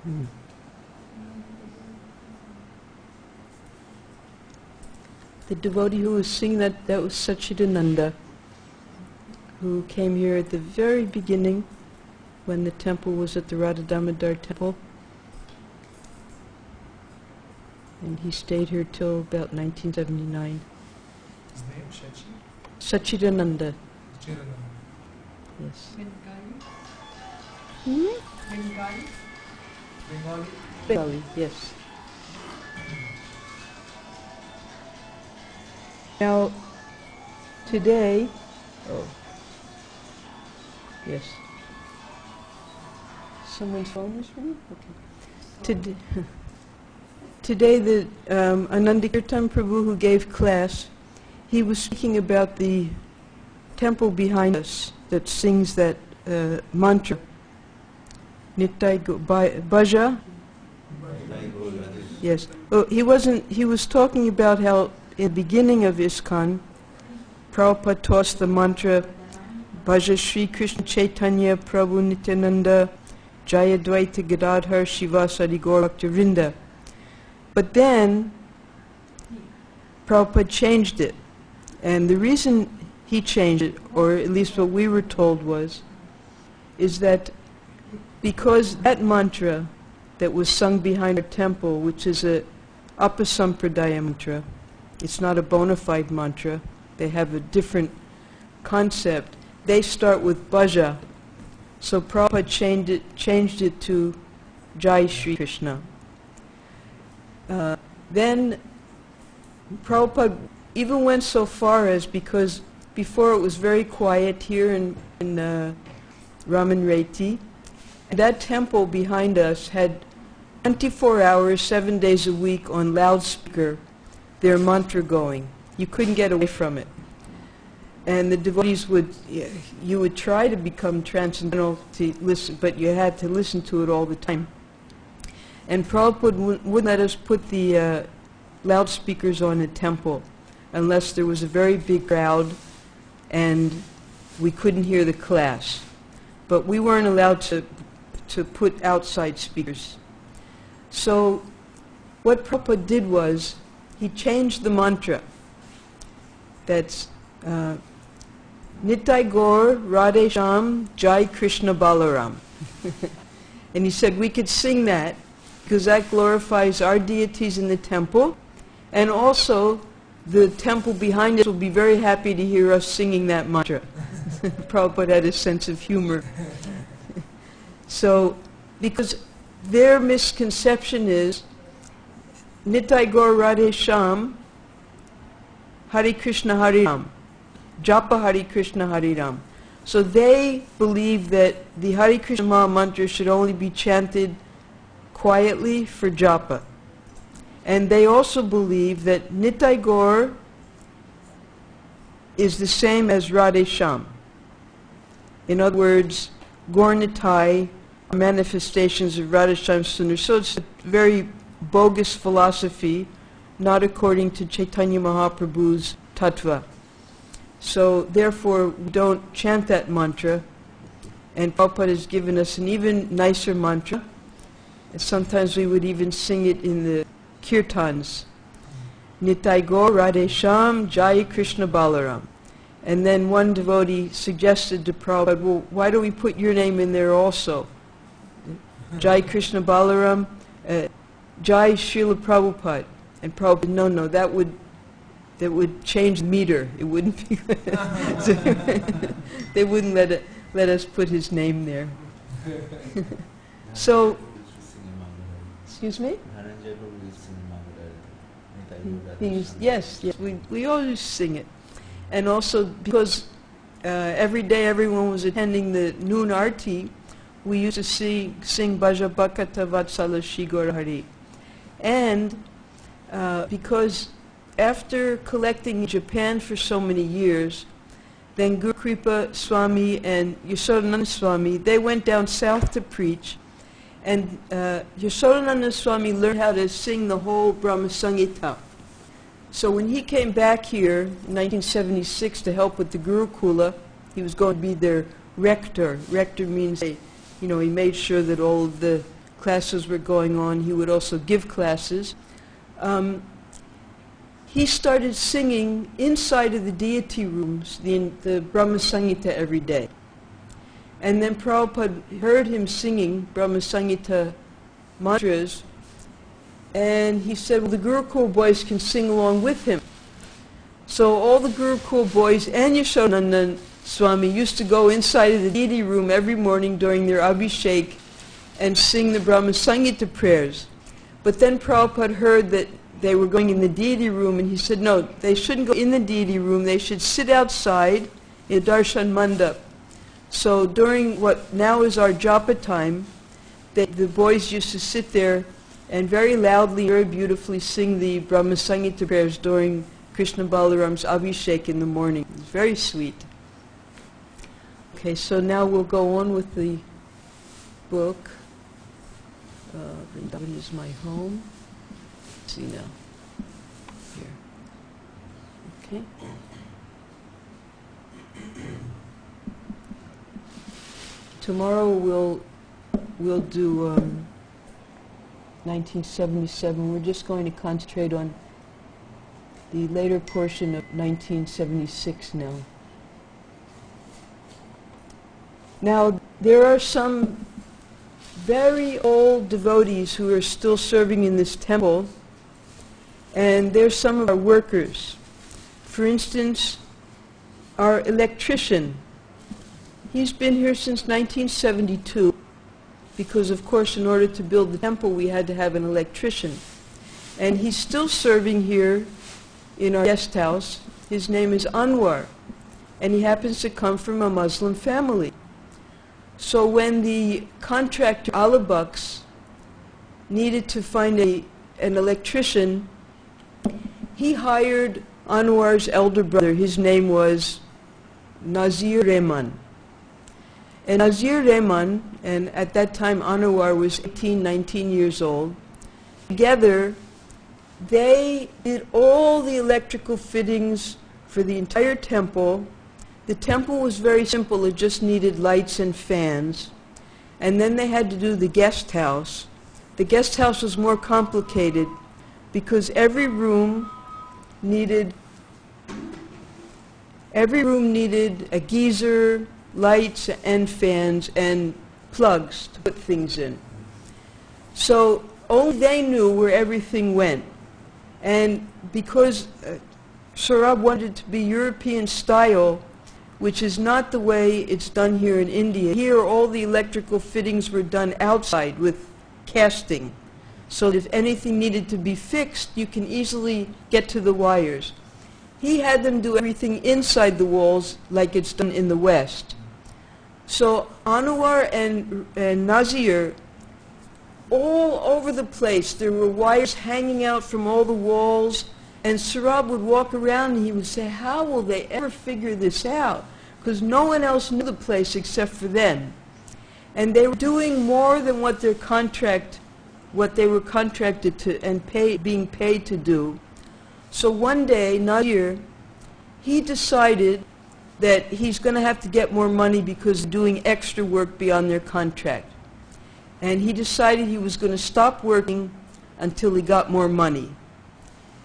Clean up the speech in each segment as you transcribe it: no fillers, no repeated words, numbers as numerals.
Hmm. The devotee who was singing that was Satchidananda, who came here at the very beginning when the temple was at the Radha Damodar temple. And he stayed here till about 1979. His name, Shachi? Satchidananda. Satchidananda. Yes. Bengali? Hmm? Bengali? Bengali? Bengali, yes. Now, today, oh, yes. Someone's phone is ringing? Okay. Today, the Ananda Kirtan Prabhu who gave class, he was speaking about the temple behind us that sings that mantra, Nittai Bhaja. Yes. Oh, he was talking about how at the beginning of Iskcon, Prabhupada taught the mantra, Bhaja Shri Krishna Chaitanya Prabhu Nityananda Jaya Dvaita Gadadhar Shivasadi Gaur Bhakta Vrinda. But then, Prabhupada changed it. And the reason he changed it, or at least what we were told is that because that mantra that was sung behind our temple, which is a Apasampradaya mantra, it's not a bona fide mantra, they have a different concept, they start with Bhaja. So Prabhupada changed it to Jai Shri Krishna. Then Prabhupada even went so far as, because before it was very quiet here in Raman Reti, that temple behind us had 24 hours, 7 days a week on loudspeaker, their mantra going. You couldn't get away from it. And the devotees you would try to become transcendental to listen, but you had to listen to it all the time. And Prabhupada wouldn't let us put the loudspeakers on the temple unless there was a very big crowd and we couldn't hear the class. But we weren't allowed to put outside speakers. So what Prabhupada did was, he changed the mantra. That's Nittai Gaur Radhe Sham Jai Krishna Balaram. And he said we could sing that because that glorifies our deities in the temple, and also the temple behind us will be very happy to hear us singing that mantra. Prabhupada had a sense of humor. So, because their misconception is Nittai Gaur Radhe Sham Hare Krishna Hare Ram, Japa Hare Krishna Hare Ram. So they believe that the Hare Krishna Maha Mantra should only be chanted quietly for japa. And they also believe that Nittai Gaur is the same as Radhe Sham. In other words, Gaur Nittai are manifestations of Radhe Sham Sundar. So it's a very bogus philosophy, not according to Chaitanya Mahaprabhu's tattva. So therefore, we don't chant that mantra, and Prabhupada has given us an even nicer mantra. And sometimes we would even sing it in the kirtans. Nittai Gaur Radhe Sham Jai Krishna Balaram. And then one devotee suggested to Prabhupada, well, why don't we put your name in there also? Jai Krishna Balaram, Jai Srila Prabhupada. And Prabhupada, no, that would change the meter. It wouldn't be so they wouldn't let us put his name there. So, excuse me? Yes, we always sing it. And also because every day everyone was attending the noon arti, we used to sing Bhaja Bhakata Vatsala Shri Gaura Hari. And because after collecting in Japan for so many years, then Guru Kripa Swami and Yashodananda Swami, they went down south to preach. And Yashodananda Swami learned how to sing the whole Brahma Samhita. So when he came back here in 1976 to help with the Gurukula, he was going to be their rector. Rector means He made sure that all of the classes were going on. He would also give classes. He started singing inside of the deity rooms, the Brahma Samhita every day. And then Prabhupada heard him singing Brahma Samhita mantras, and he said, well, the Gurukul boys can sing along with him. So all the Gurukul boys and Yashodananda Swami used to go inside of the deity room every morning during their Abhishek and sing the Brahma Samhita prayers. But then Prabhupada heard that they were going in the deity room, and he said, no, they shouldn't go in the deity room, they should sit outside in Darshan Mandap. So during what now is our japa time, the boys used to sit there and very loudly, very beautifully sing the Brahma Samhita prayers during Krishna Balaram's Abhishek in the morning. It was very sweet. Okay, so now we'll go on with the book. Vrindavan is my home. Let's see now. Here. Okay. Tomorrow we'll do 1977. We're just going to concentrate on the later portion of 1976 now. Now, there are some very old devotees who are still serving in this temple, and they're some of our workers. For instance, our electrician. He's been here since 1972 because, of course, in order to build the temple, we had to have an electrician. And he's still serving here in our guest house. His name is Anwar, and he happens to come from a Muslim family. So when the contractor, Alabux, needed to find an electrician, he hired Anwar's elder brother. His name was Nazir Rehman. And Nazir Rehman, and at that time Anwar was 18, 19 years old, together they did all the electrical fittings for the entire temple. The temple was very simple, it just needed lights and fans. And then they had to do the guest house. The guest house was more complicated because every room needed a geyser, lights and fans and plugs to put things in. So only they knew where everything went. And because Saurabh wanted to be European style, which is not the way it's done here in India. Here all the electrical fittings were done outside with casting. So if anything needed to be fixed, you can easily get to the wires. He had them do everything inside the walls like it's done in the West. So Anwar and Nazir, all over the place, there were wires hanging out from all the walls, and Saurabh would walk around and he would say, how will they ever figure this out? Because no one else knew the place except for them. And they were doing more than what they were contracted to and being paid to do. So one day, Nazir, he decided that he's going to have to get more money because they're doing extra work beyond their contract. And he decided he was going to stop working until he got more money.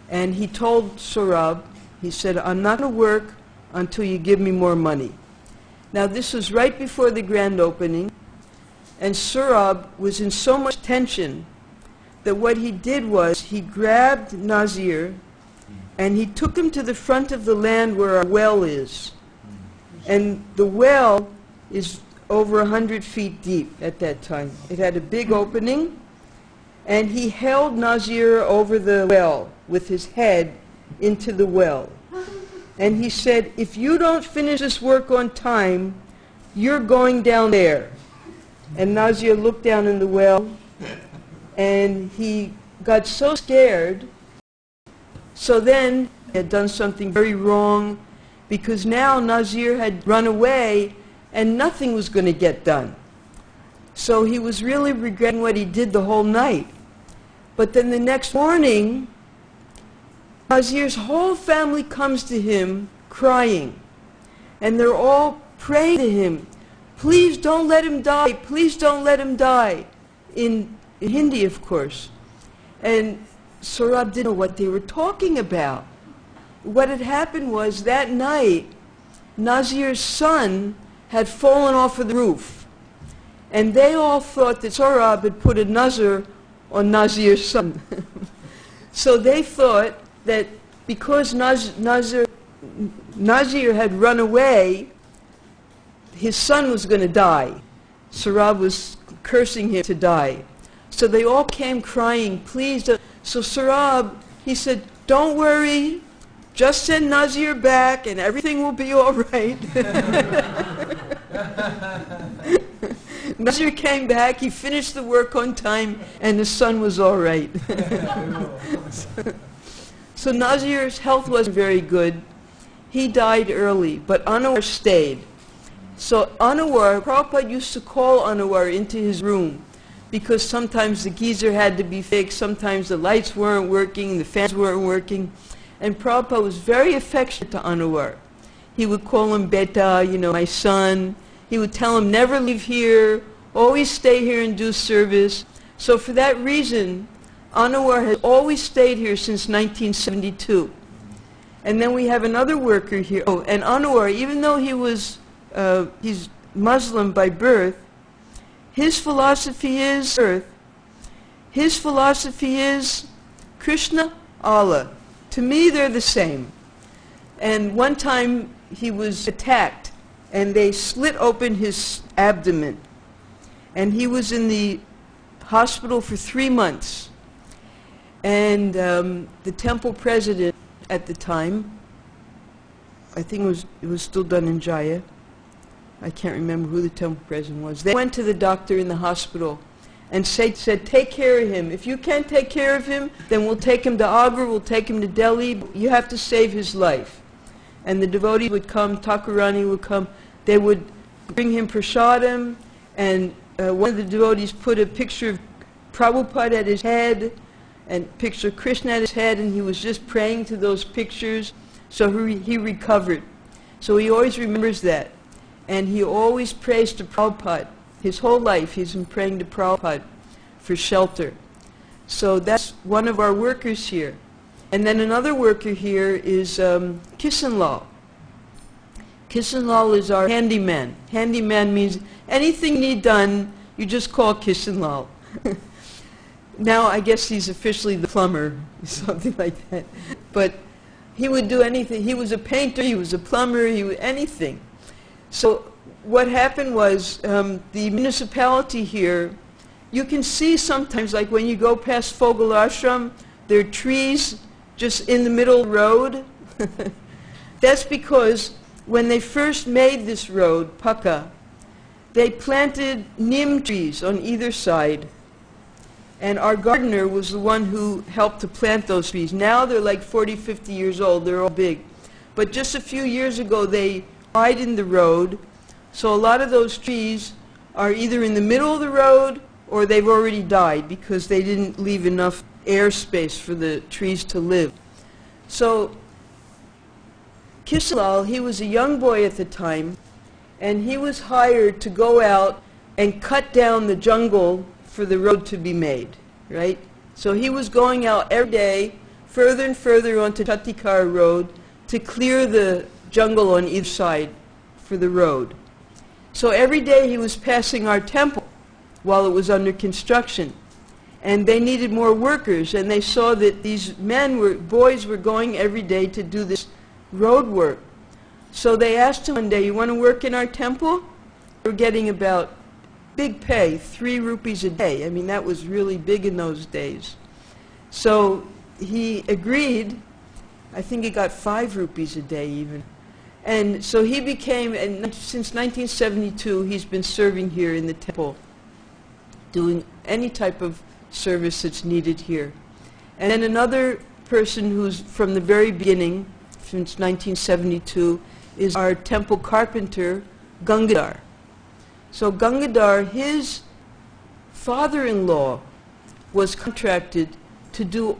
And he told Saurabh, he said, I'm not going to work until you give me more money. Now this was right before the grand opening, and Saurabh was in so much tension that what he did was he grabbed Nazir and he took him to the front of the land where our well is. And the well is over 100 feet deep at that time. It had a big opening, and he held Nazir over the well with his head into the well. And he said, if you don't finish this work on time, you're going down there. And Nazir looked down in the well, and he got so scared. So then he had done something very wrong, because now Nazir had run away and nothing was going to get done. So he was really regretting what he did the whole night. But then the next morning, Nazir's whole family comes to him crying. And they're all praying to him, please don't let him die, please don't let him die, in Hindi, of course. And Saurabh didn't know what they were talking about. What had happened was that night, Nazir's son had fallen off of the roof. And they all thought that Saurabh had put a nazar on Nazir's son. So they thought that because Nazir had run away, his son was going to die. Saurabh was cursing him to die. So they all came crying, please don't. So Saurabh, he said, don't worry, just send Nazir back and everything will be all right. Nazir came back, he finished the work on time, and the son was all right. So Nazir's health wasn't very good. He died early, but Anwar stayed. So Anwar, Prabhupada used to call Anwar into his room because sometimes the geyser had to be fixed, sometimes the lights weren't working, the fans weren't working. And Prabhupada was very affectionate to Anwar. He would call him Beta, you know, my son. He would tell him, never leave here, always stay here and do service. So for that reason, Anwar has always stayed here since 1972. And then we have another worker here. Oh, and Anwar, even though he's Muslim by birth, his philosophy is Krishna, Allah. To me, they're the same. And one time he was attacked, and they split open his abdomen. And he was in the hospital for 3 months. And the temple president at the time, I think it was still done in Jaya. I can't remember who the temple president was. They went to the doctor in the hospital and said, take care of him. If you can't take care of him, then we'll take him to Agra, we'll take him to Delhi. You have to save his life. And the devotees would come, Thakurani would come. They would bring him prasadam, and one of the devotees put a picture of Prabhupada at his head, and picture of Krishna at his head, and he was just praying to those pictures. So he recovered. So he always remembers that. And he always prays to Prabhupada. His whole life he's been praying to Prabhupada for shelter. So that's one of our workers here. And then another worker here is Kishanlal. Kishanlal is our handyman. Handyman means anything you need done, you just call Kishanlal. Now I guess he's officially the plumber, something like that. But he would do anything. He was a painter, he was a plumber, he was anything. So what happened was the municipality here, you can see sometimes, like when you go past Fogel Ashram, there are trees just in the middle of the road. That's because when they first made this road, Paka, they planted neem trees on either side. And our gardener was the one who helped to plant those trees. Now they're like 40, 50 years old, they're all big. But just a few years ago they widened the road, so a lot of those trees are either in the middle of the road or they've already died because they didn't leave enough airspace for the trees to live. So Kishalal, he was a young boy at the time, and he was hired to go out and cut down the jungle for the road to be made, right? So he was going out every day, further and further onto Chatikar Road to clear the jungle on either side for the road. So every day he was passing our temple while it was under construction. And they needed more workers, and they saw that these boys were going every day to do this road work. So they asked him one day, you want to work in our temple? They were getting about big pay, 3 rupees a day. I mean, that was really big in those days. So he agreed. I think he got 5 rupees a day even. And so he became, and since 1972, he's been serving here in the temple, doing any type of service that's needed here. And then another person who's from the very beginning, since 1972, is our temple carpenter, Gangadhar. So Gangadhar, his father-in-law was contracted to do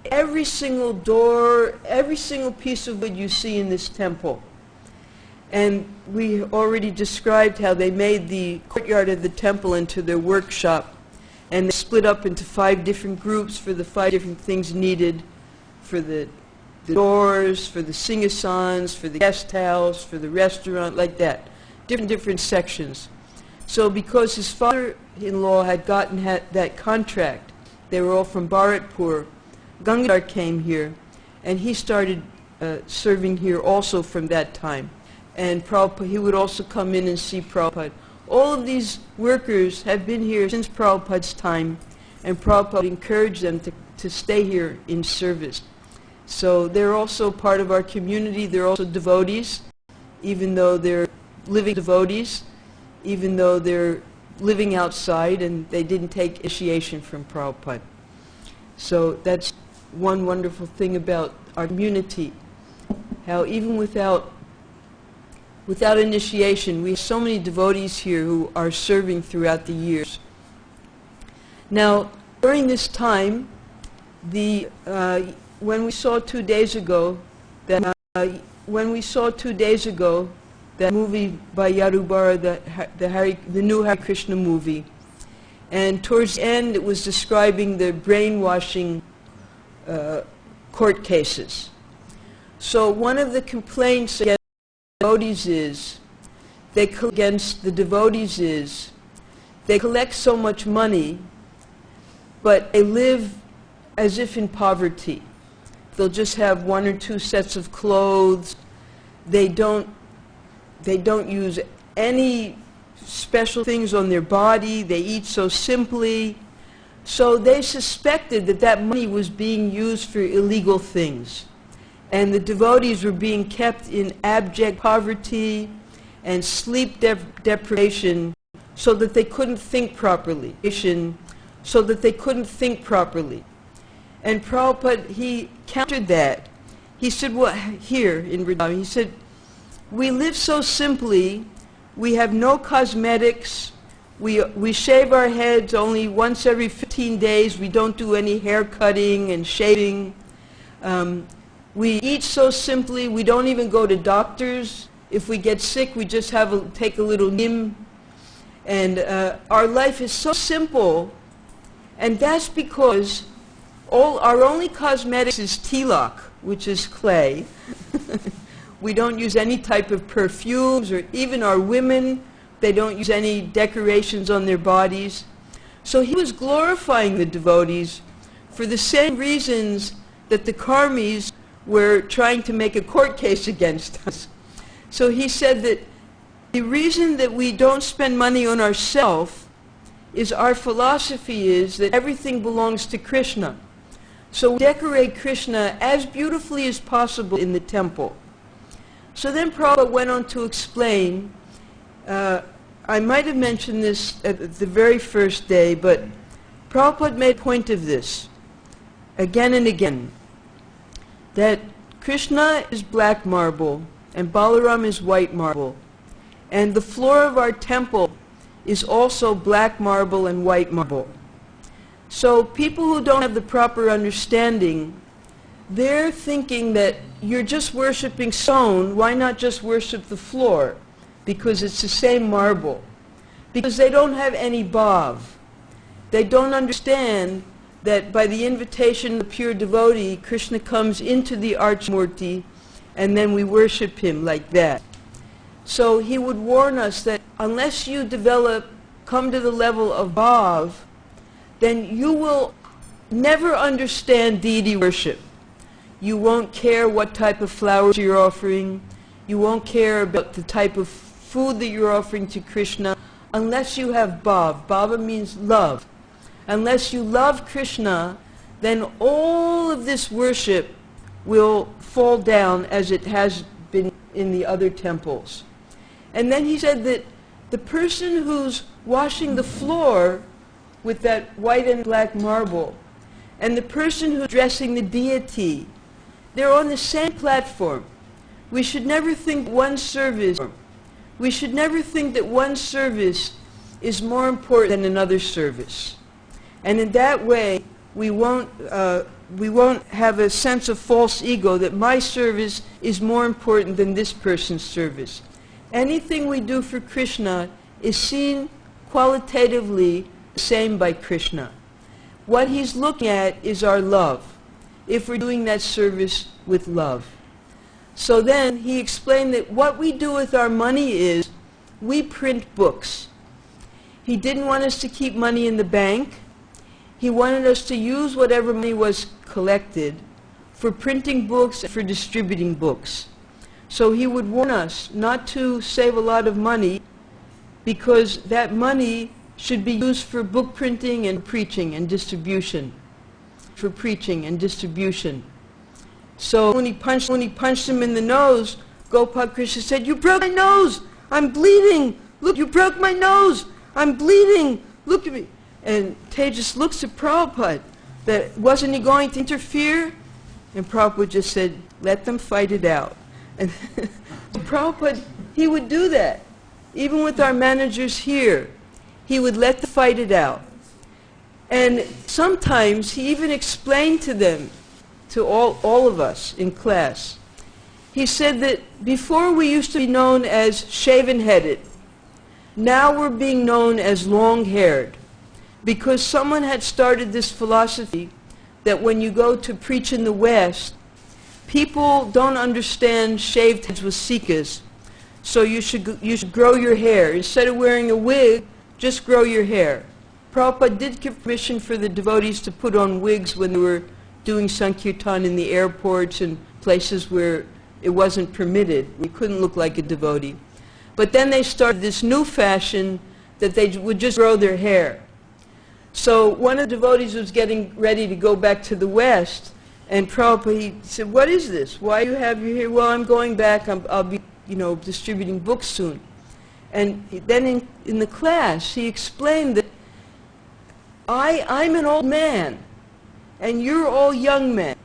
every single door, every single piece of wood you see in this temple. And we already described how they made the courtyard of the temple into their workshop, and they split up into 5 different groups for the 5 different things needed for the doors, for the sing-a-songs, for the guest house, for the restaurant, like that. Different sections. So because his father-in-law had gotten that contract, they were all from Bharatpur, Gangadhar came here, and he started serving here also from that time. And Prabhupada, he would also come in and see Prabhupada. All of these workers have been here since Prabhupada's time, and Prabhupada encouraged them to stay here in service. So they're also part of our community. They're also devotees, even though they're living devotees, even though they're living outside and they didn't take initiation from Prabhupada. So that's one wonderful thing about our community, how even without initiation, we have so many devotees here who are serving throughout the years. Now, during this time, when we saw 2 days ago that movie by Yarubara, the new Hare Krishna movie, and towards the end it was describing the brainwashing court cases. So one of the complaints against the devotees is they collect so much money, but they live as if in poverty. They'll just have 1 or 2 sets of clothes. They don't use any special things on their body. They eat so simply. So they suspected that money was being used for illegal things. And the devotees were being kept in abject poverty and sleep deprivation so that they couldn't think properly. And Prabhupada, he countered that. He said, well, here in Vrindavan, he said, we live so simply, we have no cosmetics, we shave our heads only once every 15 days, we don't do any hair cutting and shaving. We eat so simply, we don't even go to doctors. If we get sick, we just take a little neem. And our life is so simple, and that's because our only cosmetics is tilak, which is clay. We don't use any type of perfumes, or even our women, they don't use any decorations on their bodies. So he was glorifying the devotees for the same reasons that the karmis were trying to make a court case against us. So he said that the reason that we don't spend money on ourselves is our philosophy is that everything belongs to Krishna. So we decorate Krishna as beautifully as possible in the temple. So then Prabhupada went on to explain, I might have mentioned this at the very first day, but Prabhupada made a point of this again and again, that Krishna is black marble and Balaram is white marble, and the floor of our temple is also black marble and white marble. So people who don't have the proper understanding, they're thinking that you're just worshipping stone, why not just worship the floor? Because it's the same marble. Because they don't have any bhav. They don't understand that by the invitation of the pure devotee, Krishna comes into the Archamurti, and then we worship him like that. So he would warn us that unless you come to the level of bhav, then you will never understand deity worship. You won't care what type of flowers you're offering. You won't care about the type of food that you're offering to Krishna unless you have bhav. Bhava means love. Unless you love Krishna, then all of this worship will fall down as it has been in the other temples. And then he said that the person who's washing the floor with that white and black marble, and the person who's dressing the deity, they're on the same platform. We should never think one service is more important than another service. And in that way, we won't have a sense of false ego that my service is more important than this person's service. Anything we do for Krishna is seen qualitatively the same by Krishna. What he's looking at is our love, if we're doing that service with love. So then he explained that what we do with our money is we print books. He didn't want us to keep money in the bank. He wanted us to use whatever money was collected for printing books and for distributing books. So he would warn us not to save a lot of money, because that money should be used for book printing and preaching and distribution. For preaching and distribution. So when he punched him in the nose, Gopal Krishna said, "You broke my nose! I'm bleeding! Look, you broke my nose! I'm bleeding! Look at me!" And Tejas looks at Prabhupada, that wasn't he going to interfere? And Prabhupada just said, "Let them fight it out." And Prabhupada, he would do that. Even with our managers here, he would let them fight it out. And sometimes he even explained to them, to all of us in class, he said that before we used to be known as shaven-headed, now we're being known as long-haired, because someone had started this philosophy that when you go to preach in the West, people don't understand shaved heads with sikas, so you should grow your hair. Instead of wearing a wig, just grow your hair. Prabhupada did give permission for the devotees to put on wigs when they were doing Sankirtan in the airports and places where it wasn't permitted. We couldn't look like a devotee. But then they started this new fashion that they would just grow their hair. So one of the devotees was getting ready to go back to the West, and Prabhupada, he said, "What is this? Why do you have your hair?" "Well, I'm going back. I'll be, distributing books soon." And then in the class, he explained that I'm an old man, and you're all young men.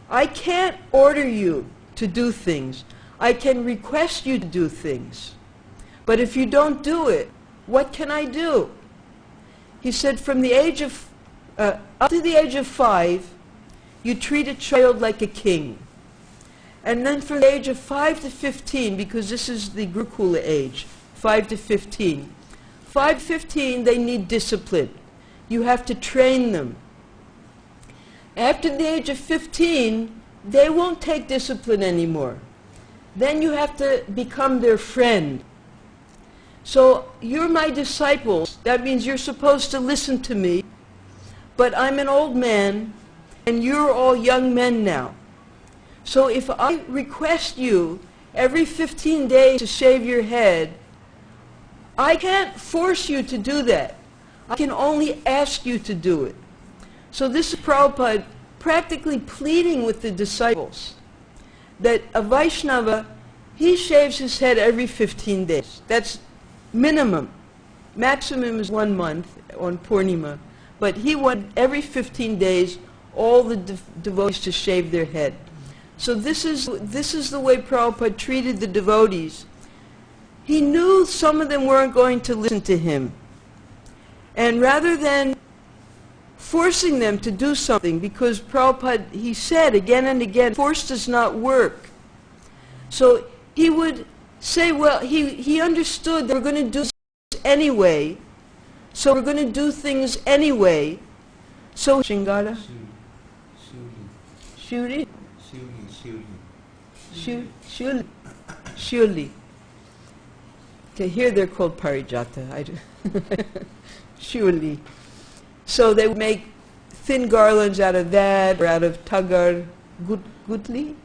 I can't order you to do things. I can request you to do things. But if you don't do it, what can I do? He said, from the age of, up to the age of 5, you treat a child like a king. And then from the age of 5 to 15, because this is the Gurukula age, 5 to 15. 5 to 15, they need discipline. You have to train them. After the age of 15, they won't take discipline anymore. Then you have to become their friend. So you're my disciples. That means you're supposed to listen to me. But I'm an old man, and you're all young men now. So if I request you every 15 days to shave your head, I can't force you to do that. I can only ask you to do it. So this is Prabhupada practically pleading with the disciples that a Vaishnava, he shaves his head every 15 days. That's minimum. Maximum is 1 month on Purnima. But he wanted every 15 days all the devotees to shave their head. So this is the way Prabhupada treated the devotees. He knew some of them weren't going to listen to him. And rather than forcing them to do something, because Prabhupada, he said again and again, force does not work. So he would say, well, he understood they were going to do this anyway, so we're going to do things anyway. So Shingara? Shuri? Shuli. Okay, here they're called Parijata. Surely. So they would make thin garlands out of that, or out of tagar, gutli?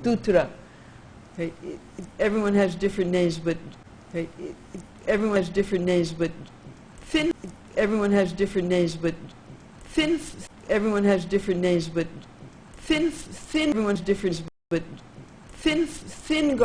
Dutra. Okay. Everyone has different names, but everyone has different names, but thin. Everyone has different names, but thin. Everyone has different names, but thin. Everyone's different, but thin garlands.